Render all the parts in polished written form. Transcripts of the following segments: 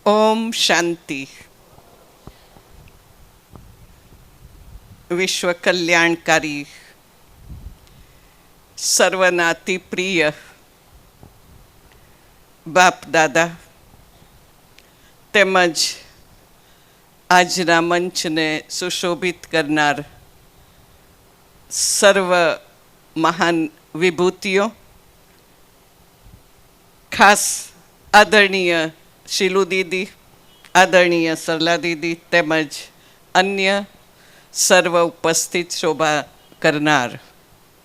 ઓમ શાંતિ. વિશ્વ કલ્યાણકારી, સર્વના અતિ પ્રિય બાપ દાદા તેમજ આજના મંચને સુશોભિત કરનાર સર્વ મહાન વિભૂતિઓ, ખાસ આદરણીય શીલુ દીદી, આદરણીય સરલા દીદી તેમજ અન્ય સર્વ ઉપસ્થિત શોભા કરનાર,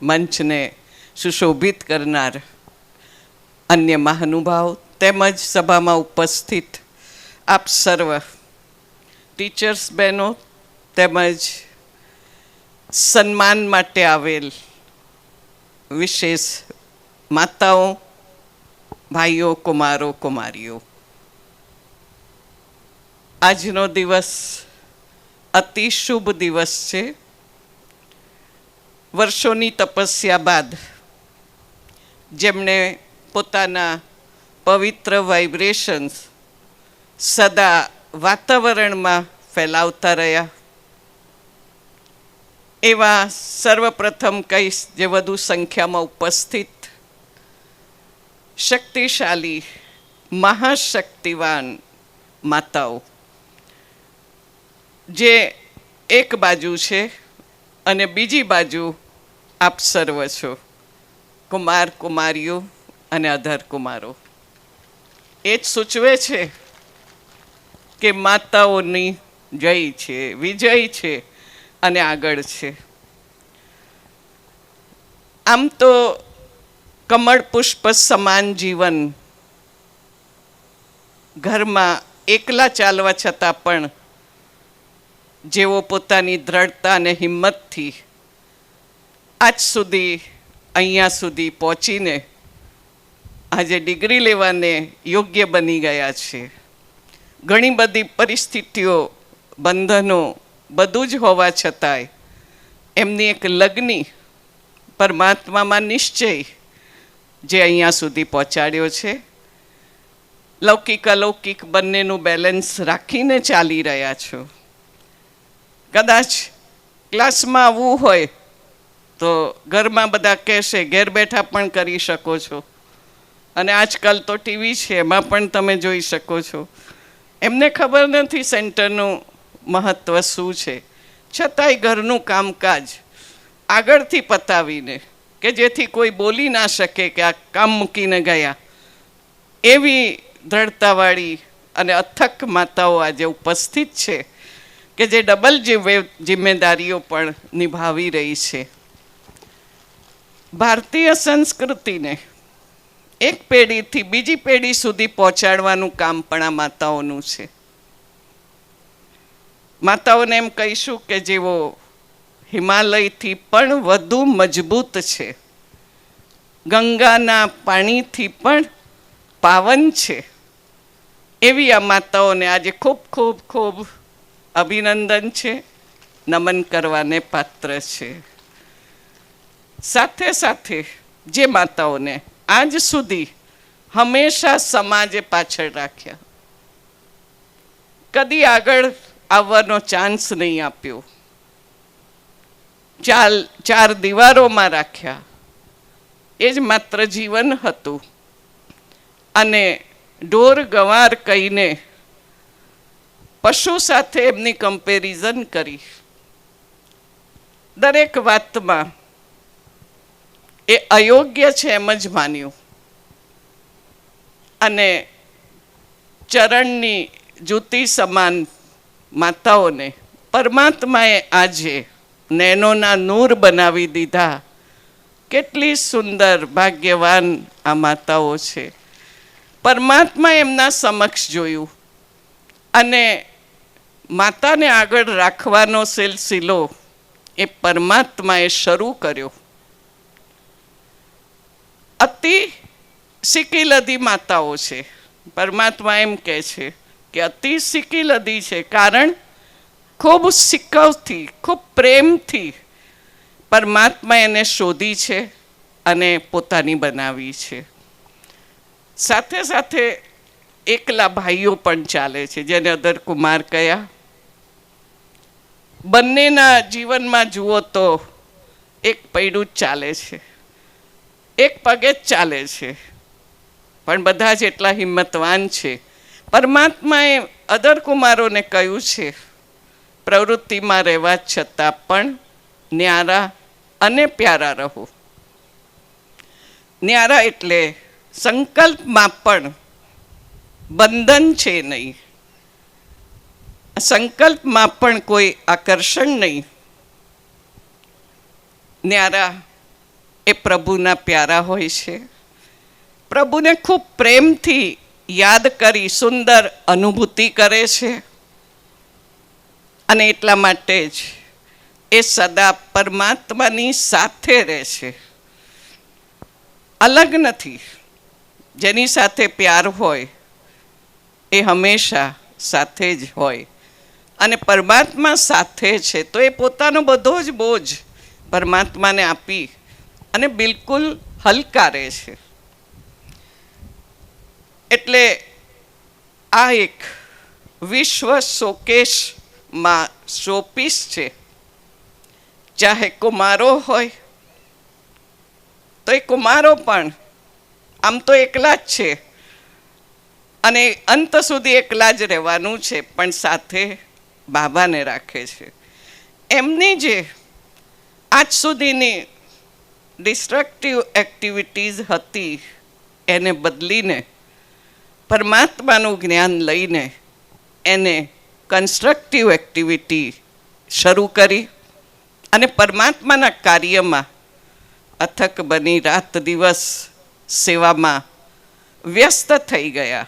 મંચને સુશોભિત કરનાર અન્ય મહાનુભાવ તેમજ સભામાં ઉપસ્થિત આપ સર્વ ટીચર્સ બહેનો તેમજ સન્માન માટે આવેલ વિશેષ માતાઓ, ભાઈઓ, કુમારો, કુમારીઓ, આજનો દિવસ અતિ શુભ દિવસ છે. વર્ષોની તપસ્યા બાદ જેમણે પોતાના પવિત્ર વાઇબ્રેશન્સ સદા વાતાવરણમાં ફેલાવતા રહ્યા, એવા સર્વપ્રથમ કહીશ જે વધુ સંખ્યામાં ઉપસ્થિત શક્તિશાળી મહાશક્તિવાન માતાઓ, જે એક બાજુ છે અને બીજી બાજુ આપ સર્વ છો, કુમાર કુમારીઓ અને અધર કુમારો. એ જ સૂચવે છે કે માતાઓની જય છે, વિજય છે અને આગળ છે. આમ તો કમળ પુષ્પ સમાન જીવન, ઘરમાં એકલા ચાલવા છતાં પણ જેઓ પોતાની દ્રઢતા અને હિંમતથી આજ સુધી અહીંયા સુધી પહોંચીને આજે ડિગ્રી લેવાને યોગ્ય બની ગયા છે. ઘણી બધી પરિસ્થિતિઓ, બંધનો બધું જ હોવા છતાંય એમની એક લગ્ની પરમાત્મામાં નિશ્ચય જે અહીંયા સુધી પહોંચાડ્યો છે. લૌકિક અલૌકિક બંનેનું બેલેન્સ રાખીને ચાલી રહ્યા છો. કદાચ ક્લાસમાં આવવું હોય તો ઘરમાં બધા કહેશે ઘેર બેઠા પણ કરી શકો છો, અને આજકાલ તો ટીવી છે એમાં પણ તમે જોઈ શકો છો. એમને ખબર નથી સેન્ટરનું મહત્ત્વ શું છે, છતાંય ઘરનું કામકાજ આગળથી પતાવીને કે જેથી કોઈ બોલી ના શકે કે આ કામ મૂકીને ગયા, એવી દ્રઢતાવાળી અને અથક માતાઓ આજે ઉપસ્થિત છે કે જે ડબલ જિમ્મેદારીઓ પણ નિભાવી રહી છે. ભારતીય સંસ્કૃતિને એક પેઢીથી બીજી પેઢી સુધી પહોંચાડવાનું કામ પણ આ માતાઓનું છે. માતાઓને એમ કહીશું કે જેઓ હિમાલયથી પણ વધુ મજબૂત છે, ગંગાના પાણીથી પણ પાવન છે, એવી આ માતાઓને આજે ખૂબ ખૂબ ખૂબ અભિનંદન છે, નમન કરવાને પાત્ર છે. સાથે સાથે જે માતાઓને આજ સુધી હંમેશા સમાજે પાછળ રાખ્યા, કદી આગળ આવવાનો ચાન્સ નહીં આપ્યો, ચાર દીવારોમાં રાખ્યા, એ જ માત્ર જીવન હતું. અને ઢોર ગંવાર કહીને પશુ સાથે એમની કમ્પેરિઝન કરી. દરેક વાતમાં એ અયોગ્ય છે એમ જ માન્યું, અને ચરણની જ્યોતિ સમાન માતાઓને પરમાત્માએ આજે નૈનોના નૂર બનાવી દીધા. કેટલી સુંદર ભાગ્યવાન આ માતાઓ છે. પરમાત્મા એમના સમક્ષ જોયું અને માતાને આગળ રાખવાનો સિલસિલો એ પરમાત્માએ શરૂ કર્યો. અતિ સિકીલદી માતાઓ છે. પરમાત્મા એમ કહે છે કે અતિ સિકીલદી છે, કારણ ખૂબ સિકવથી, ખૂબ પ્રેમથી પરમાત્મા એને શોધી છે અને પોતાની બનાવી છે. સાથે સાથે એકલા ભાઈઓ પણ ચાલે છે, જેને અધર કુમાર કયા. બંનેના જીવનમાં જુઓ તો એક પૈડું જ ચાલે છે, એક પગે જ ચાલે છે, પણ બધા જ એટલા હિંમતવાન છે. પરમાત્માએ અધર કુમારોને કહ્યું છે, પ્રવૃત્તિમાં રહેવા છતાં પણ ન્યારા અને પ્યારા રહો. ન્યારા એટલે સંકલ્પમાં પણ બંધન છે નહીં, સંકલ્પમાં પણ કોઈ આકર્ષણ નહીં. ન્યારા એ પ્રભુના પ્યારા હોય છે, પ્રભુને ખૂબ પ્રેમથી યાદ કરી સુંદર અનુભૂતિ કરે છે, અને એટલા માટે જ એ સદા પરમાત્માની સાથે રહે છે, અલગ નથી. જેની સાથે પ્યાર હોય એ હંમેશા સાથે જ હોય, અને પરમાત્મા સાથે છે તો એ પોતાનો બધો જ બોજ પરમાત્માને આપી અને બિલકુલ હલકા રહે છે. એટલે આ એક વિશ્વ શોકેશમાં શોપીસ છે. ચાહે કુમારો હોય તો એ કુમારો પણ આમ તો એકલા જ છે, અને અંત સુધી એકલા જ રહેવાનું છે, પણ સાથે બાબાને રાખે છે. એમની જે આજ સુધીની ડિસ્ટ્રક્ટિવ એક્ટિવિટીઝ હતી એને બદલીને પરમાત્માનું જ્ઞાન લઈને એને કન્સ્ટ્રક્ટિવ એક્ટિવિટી શરૂ કરી, અને પરમાત્માના કાર્યમાં અથક બની રાત દિવસ સેવામાં વ્યસ્ત થઈ ગયા.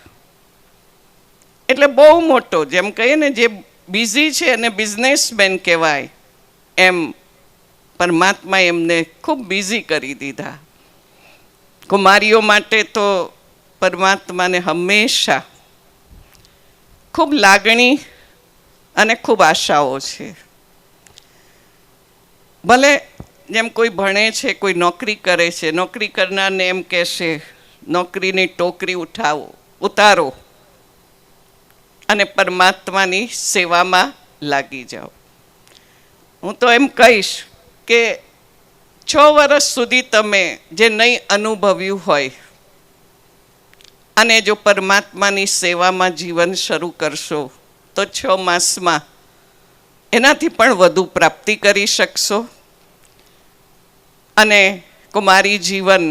એટલે બહુ મોટો, જેમ કહીએ ને, જે બિઝી છે એને બિઝનેસમેન કહેવાય, એમ પરમાત્મા એમને ખૂબ બિઝી કરી દીધા. કુમારીઓ માટે તો પરમાત્માને હંમેશા ખૂબ લાગણી અને ખૂબ આશાઓ છે. ભલે જેમ કોઈ ભણે છે, કોઈ નોકરી કરે છે, નોકરી કરનારને એમ કહેશે નોકરીની ટોકરી ઉતારો અને પરમાત્માની સેવામાં લાગી જાઓ. હું તો એમ કહીશ કે 6 વર્ષ સુધી તમે જે નહીં અનુભવ્યું હોય અને જો પરમાત્માની સેવામાં જીવન શરૂ કરશો તો 6 માસમાં એનાથી પણ વધુ પ્રાપ્તિ કરી શકશો. અને કુમારી જીવન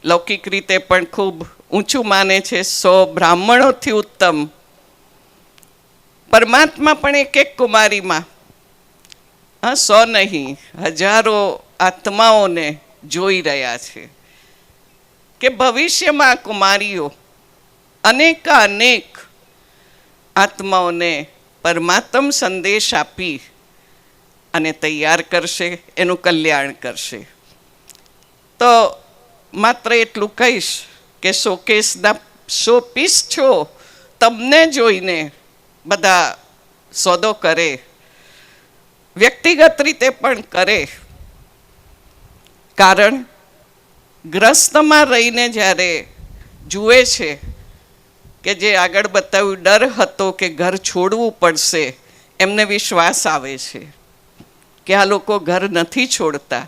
લૌકિક રીતે પણ ખૂબ ઊંચું માને છે, 100 બ્રાહ્મણોથી ઉત્તમ. પરમાત્મા પણ એક એક કુમારીમાં 100 નહીં, હજારો આત્માઓને જોઈ રહ્યા છે કે ભવિષ્યમાં કુમારીઓ અનેક આત્માઓને પરમાત્મ સંદેશ આપી અને તૈયાર કરશે, એનું કલ્યાણ કરશે. તો માત્ર એટલું કહીશ કે શોકેસના શોપીસ છો, તમને જોઈને બધા સોદો કરે, વ્યક્તિગત રીતે પણ કરે. કારણ ગ્રસ્તમાં રહીને જ્યારે જુએ છે કે જે આગળ બતાવ્યું ડર હતો કે ઘર છોડવું પડશે, એમને વિશ્વાસ આવે છે કે આ લોકો ઘર નથી છોડતા.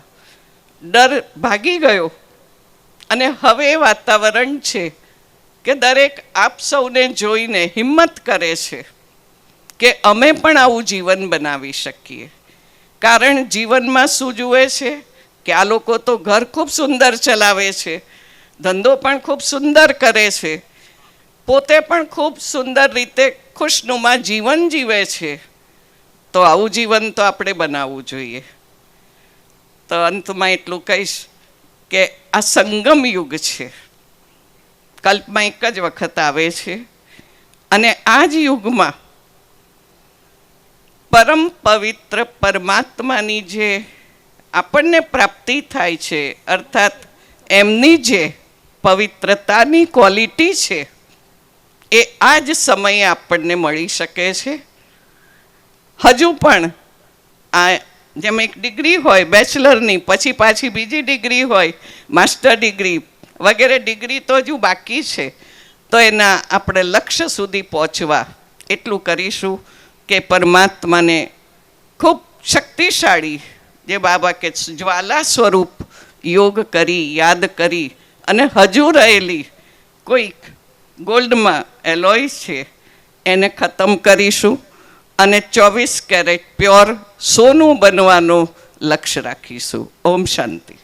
ડર ભાગી ગયો, અને હવે વાતાવરણ છે કે દરેક આપ સૌને જોઈને હિંમત કરે છે કે અમે પણ આવું જીવન બનાવી શકીએ. કારણ જીવનમાં શું જુએ છે કે આ લોકો તો ઘર ખૂબ સુંદર ચલાવે છે, ધંધો પણ ખૂબ સુંદર કરે છે, પોતે પણ ખૂબ સુંદર રીતે ખુશનુમા જીવન જીવે છે. તો આવું જીવન તો આપણે બનાવવું જોઈએ. તો અંતમાં એટલું કહીશ કે આ સંગમ યુગ છે, કલ્પમાં એક જ વખત આવે છે, અને આ જ યુગમાં પરમ પવિત્ર પરમાત્માની જે આપણને પ્રાપ્તિ થાય છે, અર્થાત એમની જે પવિત્રતાની ક્વોલિટી છે એ આ જ સમયે આપણને મળી શકે છે. હજુ પણ આ જેમ એક ડિગ્રી હોય બેચલરની, પછી પાછી બીજી ડિગ્રી હોય માસ્ટર ડિગ્રી વગેરે, ડિગ્રી તો હજુ બાકી છે. તો એના આપણે લક્ષ્ય સુધી પહોંચવા એટલું કરીશું કે પરમાત્માને ખૂબ શક્તિશાળી, જે બાબા કે જ્વાલા સ્વરૂપ યોગ કરી, યાદ કરી અને હજુ રહેલી કોઈક ગોલ્ડમાં એલોય છે એને ખતમ કરીશું અને 24 કેરેટ પ્યોર સોનું બનવાનું લક્ષ્ય રાખીશું. ઓમ શાંતિ.